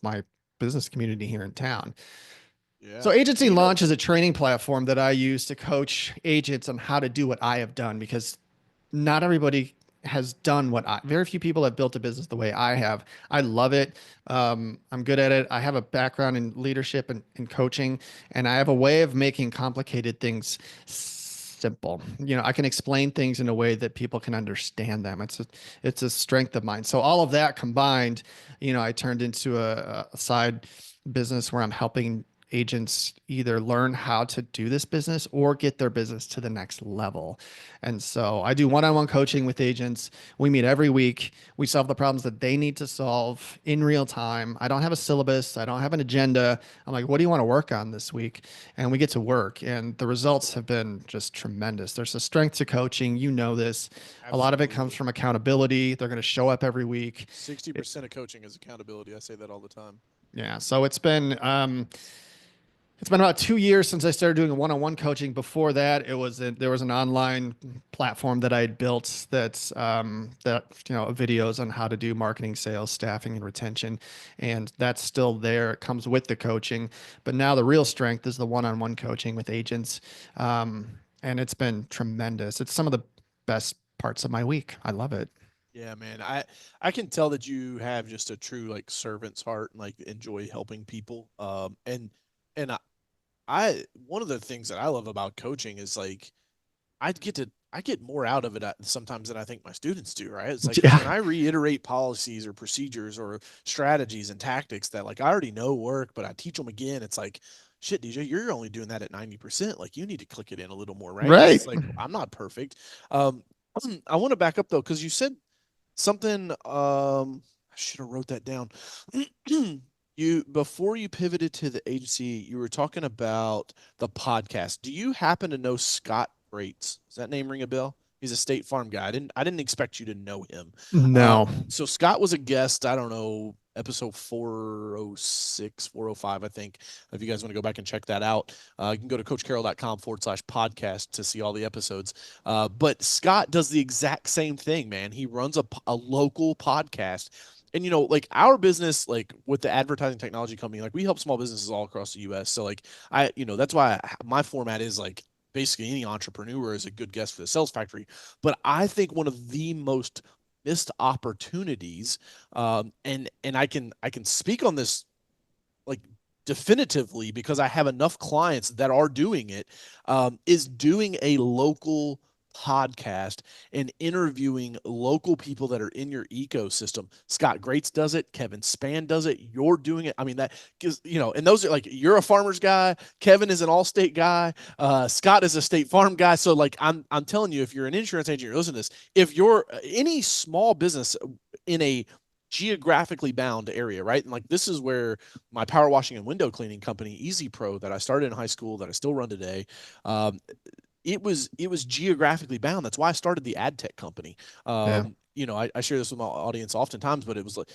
my business community here in town. Yeah. So Agency And Launch is a training platform that I use to coach agents on how to do what I have done because not everybody has done very few people have built a business the way I have. I love it. I'm good at it. I have a background in leadership and coaching, and I have a way of making complicated things simple. I can explain things in a way that people can understand them. It's a strength of mine. So all of that combined, I turned into a side business where I'm helping agents either learn how to do this business or get their business to the next level. And so I do one-on-one coaching with agents. We meet every week. We solve the problems that they need to solve in real time. I don't have a syllabus. I don't have an agenda. I'm like, what do you want to work on this week? And we get to work, and the results have been just tremendous. There's a strength to coaching. You know this. A lot of it comes Absolutely. from accountability. They're going to show up every week. It, 60% of coaching is accountability. I say that all the time. yeah. So it's been about 2 years since I started doing one-on-one coaching. Before that, there was an online platform that I had built that videos on how to do marketing, sales, staffing, and retention, and that's still there. It comes with the coaching, but now the real strength is the one-on-one coaching with agents, and it's been tremendous. It's some of the best parts of my week. I love it. Yeah, man. I can tell that you have just a true like servant's heart and like enjoy helping people. And I one of the things that I love about coaching is like I get more out of it sometimes than I think my students do, right? It's like because Yeah. when I reiterate policies or procedures or strategies and tactics that like I already know work, but I teach them again, it's like, shit, DJ, you're only doing that at 90%. Like you need to click it in a little more, right? Because Right. it's like I'm not perfect. Um, I want to back up though, because you said something. I should have wrote that down. You before you pivoted to the agency, you were talking about the podcast. Do you happen to know Scott Rates? Does that name ring a bell? He's a State Farm guy. I didn't expect you to know him. No. So Scott was a guest, I don't know, episode 406, 405, I think. If you guys want to go back and check that out, you can go to coachcarroll.com/podcast to see all the episodes. But Scott does the exact same thing, man. He runs a local podcast. And like our business, like with the advertising technology company, like we help small businesses all across the US. So like that's why my format is like basically any entrepreneur is a good guest for the sales factory. But I think one of the most missed opportunities, and I can speak on this like definitively because I have enough clients that are doing it, is doing a local podcast and interviewing local people that are in your ecosystem. Scott Greats does it. Kevin Span does it. You're doing it. I mean, that because, and those are like, you're a farmer's guy. Kevin is an all-state guy. Scott is a State Farm guy. So like, I'm telling you, if you're an insurance agent, you're listening to this, if you're any small business in a geographically bound area, right? And like this is where my power washing and window cleaning company, Easy Pro, that I started in high school, that I still run today, um, it was geographically bound. That's why I started the ad tech company. Yeah. I share this with my audience oftentimes, but it was like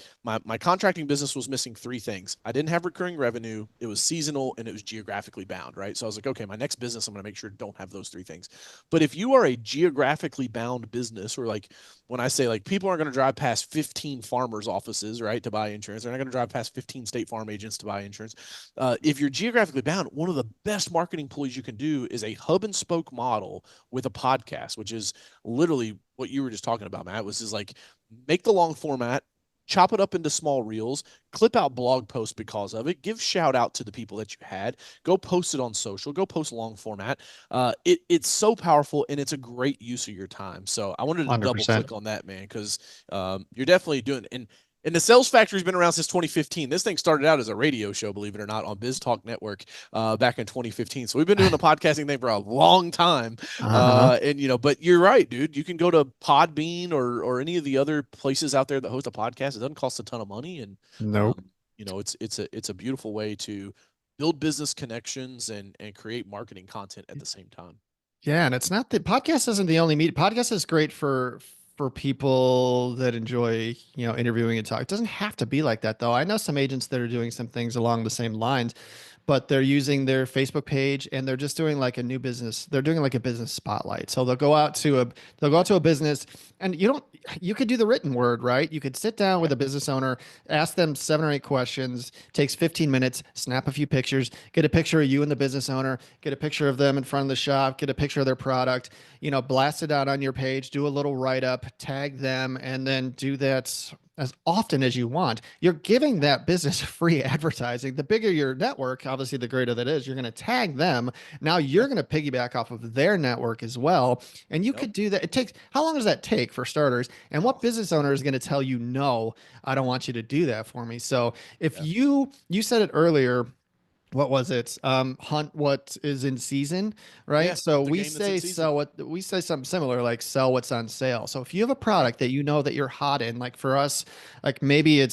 my contracting business was missing three things. I didn't have recurring revenue, it was seasonal, and it was geographically bound, right? So I was like, okay, my next business, I'm going to make sure don't have those three things. But if you are a geographically bound business, or like when I say like people aren't going to drive past 15 farmers offices, right, to buy insurance, they're not going to drive past 15 State Farm agents to buy insurance. If you're geographically bound, one of the best marketing pulls you can do is a hub and spoke model with a podcast, which is literally what you were just talking about, Matt. Was is like make the long format, chop it up into small reels, clip out blog posts because of it, give shout out to the people that you had, go post it on social, go post long format. It's so powerful and it's a great use of your time. So I wanted to double 100%. click on that, man, because you're definitely doing, and the Sales Factory's been around since 2015. This thing started out as a radio show, believe it or not, on Biz Talk Network back in 2015. So we've been doing the podcasting thing for a long time. Uh-huh. But you're right, dude. You can go to Podbean or any of the other places out there that host a podcast. It doesn't cost a ton of money, and Nope. it's a beautiful way to build business connections and create marketing content at the same time. Yeah, and it's not the podcast isn't the only media. Podcast is great for people that enjoy, interviewing and talk. It doesn't have to be like that though. I know some agents that are doing some things along the same lines, but they're using their Facebook page and they're just doing like a new business. They're doing like a business spotlight. So they'll go out to a business, and you could do the written word, right? You could sit down Yeah. with a business owner, ask them 7 or 8 questions, takes 15 minutes, snap a few pictures, get a picture of you and the business owner, get a picture of them in front of the shop, get a picture of their product, blast it out on your page, do a little write up, tag them, and then do that as often as you want. You're giving that business free advertising. The bigger your network, obviously, the greater that is. You're going to tag them. Now Yeah. you're going to piggyback off of their network as well. And you Yep. could do that. How long does that take for starters? And what Oh, business owner is going to tell you, no, I don't want you to do that for me? So if yeah. you said it earlier, what was it? Hunt what is in season, right? Yeah, So the we game that's in say season. sell what we say something similar, like sell what's on sale. So if you have a product that you know that you're hot in, like for us, like maybe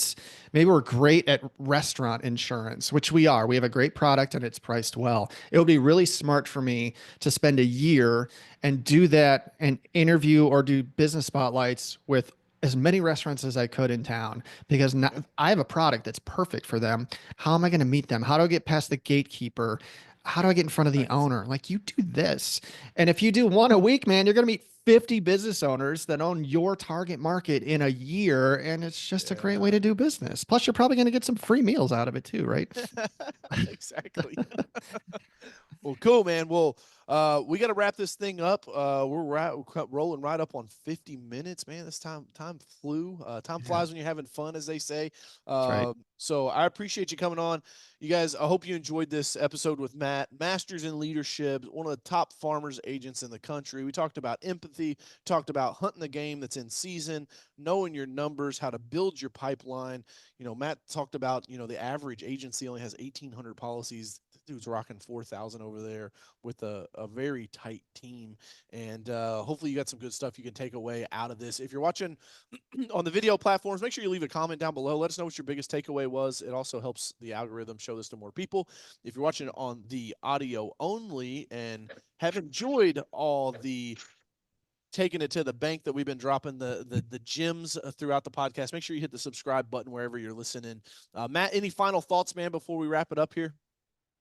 we're great at restaurant insurance, which we are. We have a great product and it's priced well. It would be really smart for me to spend a year and do that and interview or do business spotlights with as many restaurants as I could in town because now Yeah, I have a product that's perfect for them. How am I going to meet them? How do I get past the gatekeeper? How do I get in front of the right. owner? Like you do this. And if you do one a week, man, you're going to meet 50 business owners that own your target market in a year. And it's just a great way Yeah. to do business. Plus, you're probably going to get some free meals out of it too, right? Exactly. Well, cool, man. Well, we got to wrap this thing up. We're rolling right up on 50 minutes, man. This time flew. Time Yeah, flies when you're having fun, as they say. that's right. So I appreciate you coming on, you guys. I hope you enjoyed this episode with Matt, Masters in Leadership, one of the top farmers agents in the country. We talked about empathy, talked about hunting the game that's in season, knowing your numbers, how to build your pipeline. Matt talked about, the average agency only has 1,800 policies. Dude's rocking 4,000 over there with a very tight team. And hopefully you got some good stuff you can take away out of this. If you're watching on the video platforms, make sure you leave a comment down below. Let us know what your biggest takeaway was. It also helps the algorithm show this to more people. If you're watching on the audio only and have enjoyed all the taking it to the bank that we've been dropping the gems throughout the podcast, make sure you hit the subscribe button wherever you're listening. Matt, any final thoughts, man, before we wrap it up here?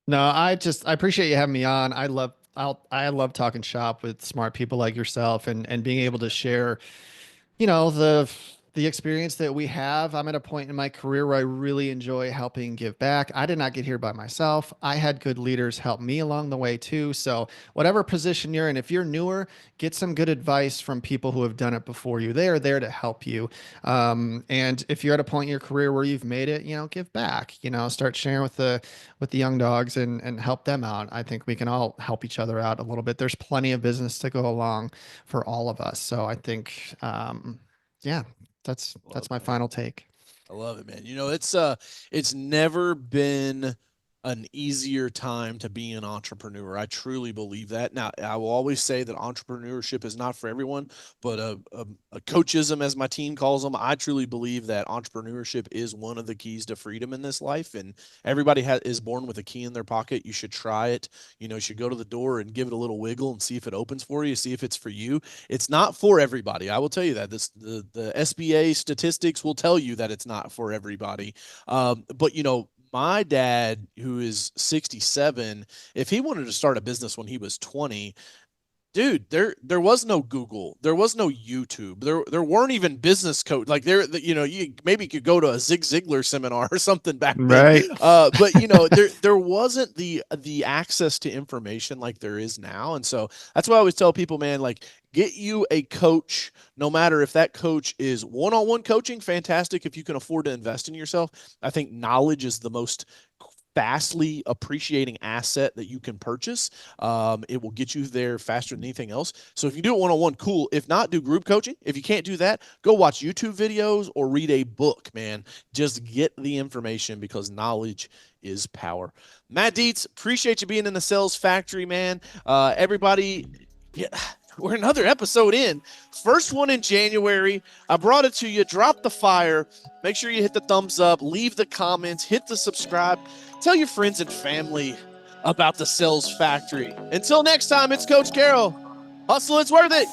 No, I appreciate you having me on. I love talking shop with smart people like yourself and being able to share the experience that we have. I'm at a point in my career where I really enjoy helping give back. I did not get here by myself. I had good leaders help me along the way too. So whatever position you're in, if you're newer, get some good advice from people who have done it before you. They are there to help you. And if you're at a point in your career where you've made it, give back. Start sharing with the young dogs and help them out. I think we can all help each other out a little bit. There's plenty of business to go along for all of us. So I think yeah, Love that's it, my man. final take. I love it, man. It's never been an easier time to be an entrepreneur. I truly believe that. Now, I will always say that entrepreneurship is not for everyone, but a coachism, as my team calls them, I truly believe that entrepreneurship is one of the keys to freedom in this life. And everybody is born with a key in their pocket. You should try it. You should go to the door and give it a little wiggle and see if it opens for you, see if it's for you. It's not for everybody. I will tell you that the SBA statistics will tell you that it's not for everybody. But my dad, who is 67, if he wanted to start a business when he was 20, dude, there was no Google, there was no YouTube, there weren't even business code. Like you maybe could go to a Zig Ziglar seminar or something back then. Right. But there wasn't the access to information like there is now. And so that's why I always tell people, man, like, get you a coach. No matter if that coach is one-on-one coaching, fantastic. If you can afford to invest in yourself, I think knowledge is the most fastly appreciating asset that you can purchase. It will get you there faster than anything else. So if you do it one-on-one, cool. If not, do group coaching. If you can't do that, go watch YouTube videos or read a book, man. Just get the information, because knowledge is power. Matt Dietz, appreciate you being in the sales factory, man. Everybody, yeah, we're another episode in. First one in January. I brought it to you. Drop the fire. Make sure you hit the thumbs up, leave the comments, hit the subscribe. Tell your friends and family about the Sales Factory. Until next time, it's Coach Carroll. Hustle, it's worth it.